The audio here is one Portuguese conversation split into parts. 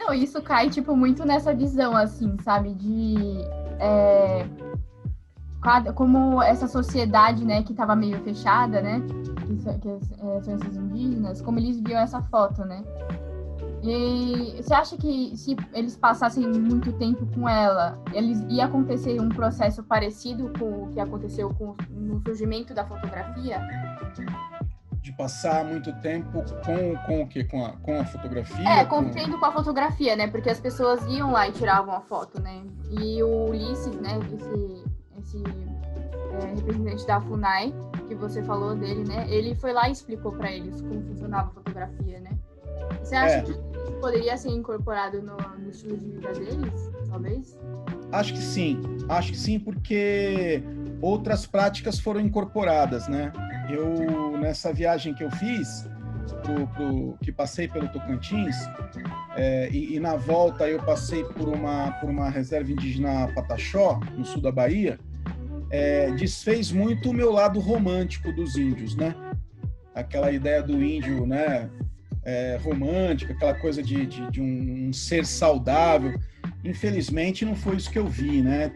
Não, isso cai, tipo, muito nessa visão, assim, sabe? Como essa sociedade, né, que estava meio fechada, né? São esses indígenas, como eles viam essa foto, né? E você acha que se eles passassem muito tempo com ela, ia acontecer um processo parecido com o que aconteceu no surgimento da fotografia? De passar muito tempo com o quê? Com a fotografia? Convivendo com a fotografia, né? Porque as pessoas iam lá e tiravam a foto, né? E o Ulisses, né? Esse representante da FUNAI, que você falou dele, né? Ele foi lá e explicou para eles como funcionava a fotografia, né? Você acha que isso poderia ser incorporado no estilo de vida deles, talvez? Acho que sim, porque outras práticas foram incorporadas, né? Nessa viagem que eu fiz, que passei pelo Tocantins, e na volta eu passei por uma reserva indígena Pataxó, no sul da Bahia, desfez muito o meu lado romântico dos índios, né? Aquela ideia do índio, né? Romântico, aquela coisa de um ser saudável. Infelizmente, não foi isso que eu vi, né?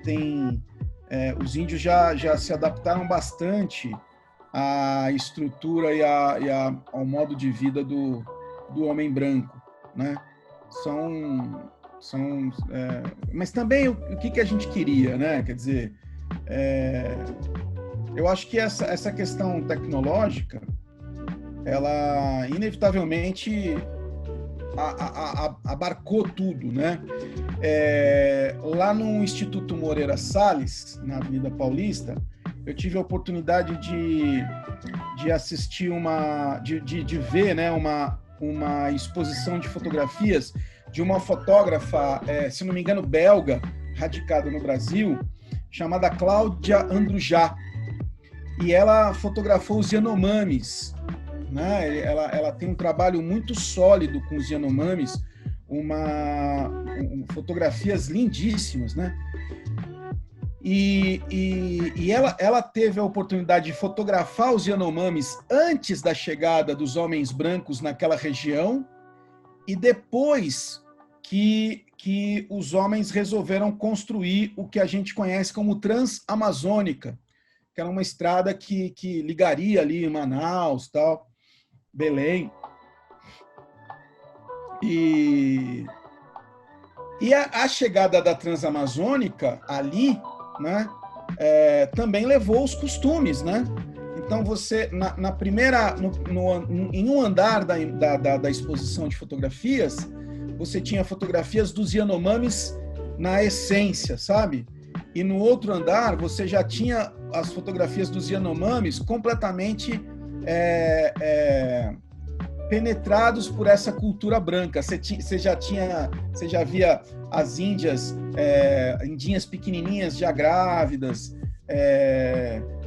Os índios já se adaptaram bastante à estrutura ao modo de vida do homem branco, né? Mas também o que a gente queria, né? Quer dizer, eu acho que essa questão tecnológica, ela inevitavelmente abarcou tudo, né? Lá no Instituto Moreira Salles, na Avenida Paulista, eu tive a oportunidade de assistir de ver, né, uma exposição de fotografias de uma fotógrafa, se não me engano, belga, radicada no Brasil, chamada Cláudia Andrujá. E ela fotografou os Yanomamis, né? Ela tem um trabalho muito sólido com os Yanomamis, fotografias lindíssimas, né? E ela teve a oportunidade de fotografar os Yanomamis antes da chegada dos homens brancos naquela região e depois que os homens resolveram construir o que a gente conhece como Transamazônica, que era uma estrada que ligaria ali Manaus, tal, Belém. E a chegada da Transamazônica ali, né, também levou os costumes, né? Então você em um andar da exposição de fotografias, você tinha fotografias dos Yanomamis na essência, sabe? E no outro andar você já tinha as fotografias dos Yanomamis completamente penetrados por essa cultura branca. Você já via as indinhas pequenininhas já grávidas,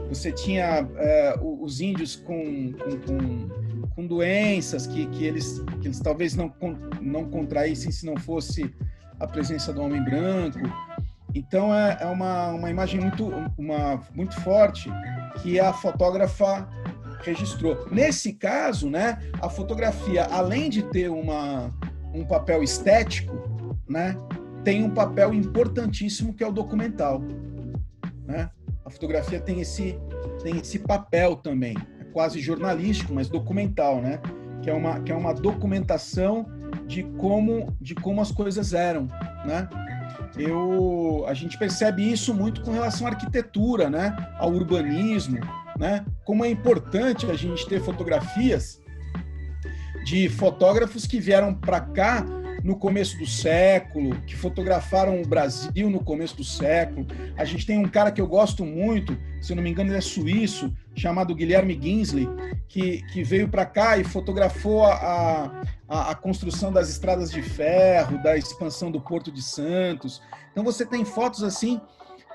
você tinha os índios com doenças que eles talvez não contraíssem se não fosse a presença do homem branco. Então é uma imagem muito forte que a fotógrafa registrou. Nesse caso, né, a fotografia, além de ter um papel estético, né, tem um papel importantíssimo que é o documental, né? A fotografia tem esse papel também, é quase jornalístico, mas documental, né? Que é uma documentação de como as coisas eram, né? A gente percebe isso muito com relação à arquitetura, né? Ao urbanismo, né? Como é importante a gente ter fotografias de fotógrafos que vieram para cá no começo do século, que fotografaram o Brasil no começo do século. A gente tem um cara que eu gosto muito, se eu não me engano ele é suíço, chamado Guilherme Ginsley, que veio para cá e fotografou a construção das estradas de ferro, da expansão do Porto de Santos. Então você tem fotos assim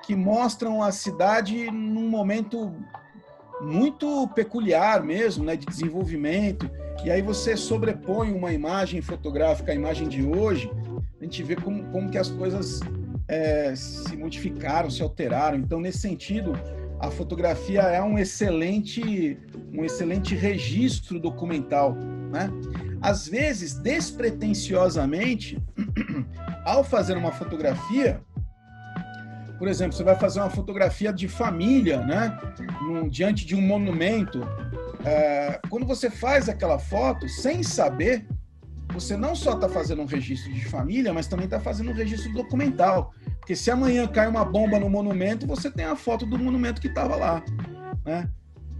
que mostram a cidade num momento muito peculiar mesmo, né, de desenvolvimento, e aí você sobrepõe uma imagem fotográfica à imagem de hoje, a gente vê como que as coisas se modificaram, se alteraram. Então, nesse sentido, a fotografia é um excelente registro documental, né? Às vezes, despretensiosamente, ao fazer uma fotografia, por exemplo, você vai fazer uma fotografia de família, né? Diante de um monumento. Quando você faz aquela foto, sem saber, você não só está fazendo um registro de família, mas também está fazendo um registro documental. Porque se amanhã cai uma bomba no monumento, você tem a foto do monumento que estava lá, né?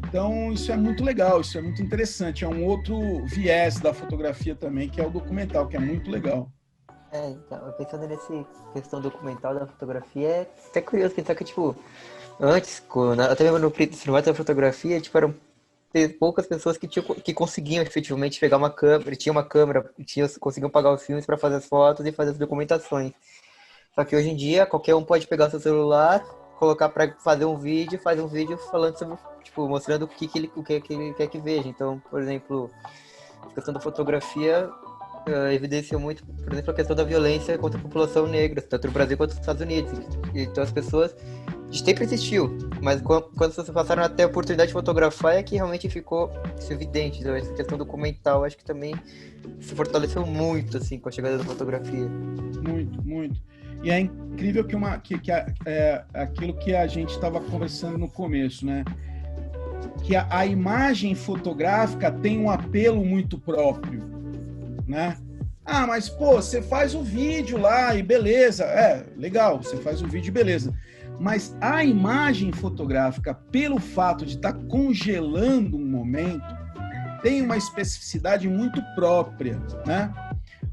Então, isso é muito legal, isso é muito interessante. É um outro viés da fotografia também, que é o documental, que é muito legal. Então, pensando nessa questão documental da fotografia, é até curioso pensar que, tipo, antes, até mesmo no primórdio da fotografia, tipo, eram poucas pessoas que conseguiam efetivamente pegar uma câmera, tinha uma câmera, conseguiam pagar os filmes para fazer as fotos e fazer as documentações. Só que hoje em dia, qualquer um pode pegar o seu celular, colocar para fazer um vídeo, faz um vídeo falando sobre, tipo, mostrando o que ele quer que veja. Então, por exemplo, a questão da fotografia evidenciou muito, por exemplo, a questão da violência contra a população negra, tanto no Brasil quanto nos Estados Unidos. Então as pessoas, sempre existiu, mas quando as pessoas passaram a ter a oportunidade de fotografar é que realmente ficou isso evidente. Então essa questão documental acho que também se fortaleceu muito assim com a chegada da fotografia. Muito, muito. E é incrível que aquilo que a gente estava conversando no começo, né? Que a imagem fotográfica tem um apelo muito próprio, né? Mas pô, você faz o vídeo lá e beleza, legal, você faz o vídeo e beleza. Mas a imagem fotográfica, pelo fato de estar congelando um momento, tem uma especificidade muito própria, né?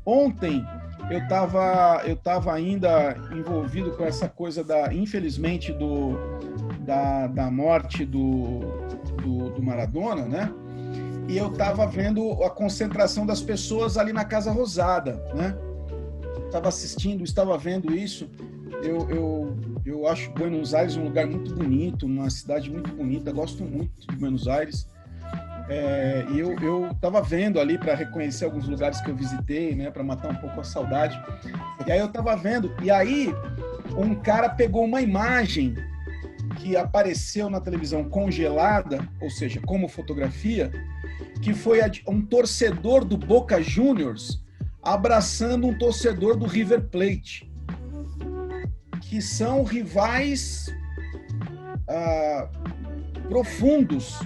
Ontem eu estava ainda envolvido com essa coisa infelizmente, da morte do Maradona, né? E eu estava vendo a concentração das pessoas ali na Casa Rosada, né? Estava vendo isso. Eu acho Buenos Aires um lugar muito bonito, uma cidade muito bonita, gosto muito de Buenos Aires. E eu estava vendo ali para reconhecer alguns lugares que eu visitei, né? Para matar um pouco a saudade. E aí eu estava vendo, e aí um cara pegou uma imagem que apareceu na televisão congelada, ou seja, como fotografia, que foi um torcedor do Boca Juniors abraçando um torcedor do River Plate, que são rivais profundos,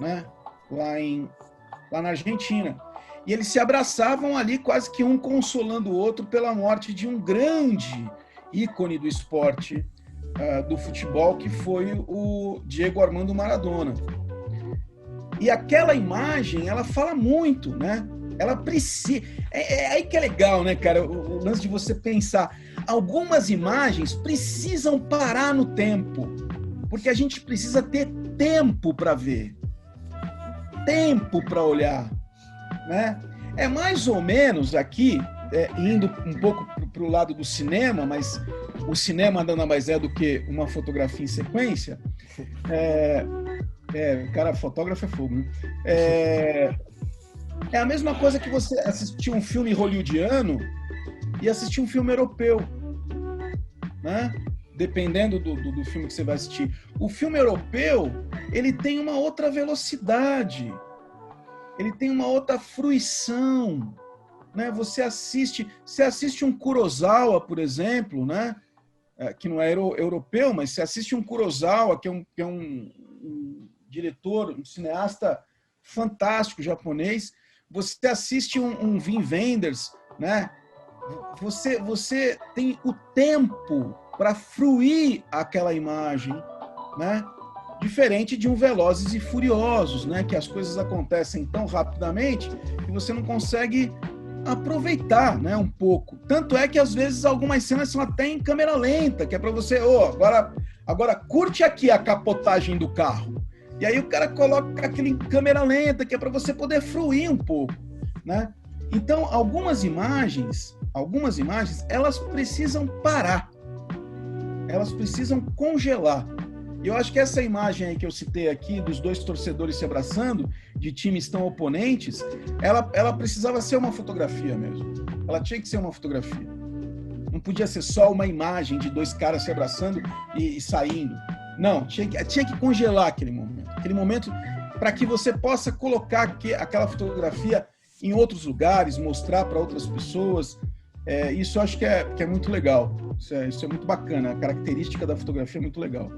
né, lá na Argentina. E eles se abraçavam ali, quase que um consolando o outro pela morte de um grande ícone do esporte, do futebol, que foi o Diego Armando Maradona. E aquela imagem, ela fala muito, né? Ela precisa... É aí que é legal, né, cara? O lance de você pensar. Algumas imagens precisam parar no tempo, porque a gente precisa ter tempo para ver, tempo para olhar, né? É mais ou menos aqui, indo um pouco para o lado do cinema, mas o cinema nada mais é do que uma fotografia em sequência. Cara, fotógrafo é fogo, né? É a mesma coisa que você assistir um filme hollywoodiano e assistir um filme europeu, né? Dependendo do filme que você vai assistir. O filme europeu, ele tem uma outra velocidade, ele tem uma outra fruição, né? Você assiste um Kurosawa, por exemplo, né? Que não é europeu, mas você assiste um Kurosawa, que é um diretor, um cineasta fantástico japonês, você assiste um Wim Wenders, né? Você tem o tempo para fruir aquela imagem, né? Diferente de um Velozes e Furiosos, né? Que as coisas acontecem tão rapidamente que você não consegue aproveitar, né, um pouco. Tanto é que às vezes algumas cenas são até em câmera lenta, que é para você, agora curte aqui a capotagem do carro. E aí o cara coloca aquilo em câmera lenta, que é para você poder fruir um pouco, né? Então, algumas imagens, elas precisam parar. Elas precisam congelar. E eu acho que essa imagem aí que eu citei aqui, dos dois torcedores se abraçando, de times tão oponentes, ela precisava ser uma fotografia mesmo. Ela tinha que ser uma fotografia. Não podia ser só uma imagem de dois caras se abraçando e saindo. Não, tinha que congelar aquele momento. Aquele momento para que você possa colocar aquela fotografia em outros lugares, mostrar para outras pessoas, Isso eu acho que é muito legal. Isso é muito bacana. A característica da fotografia é muito legal.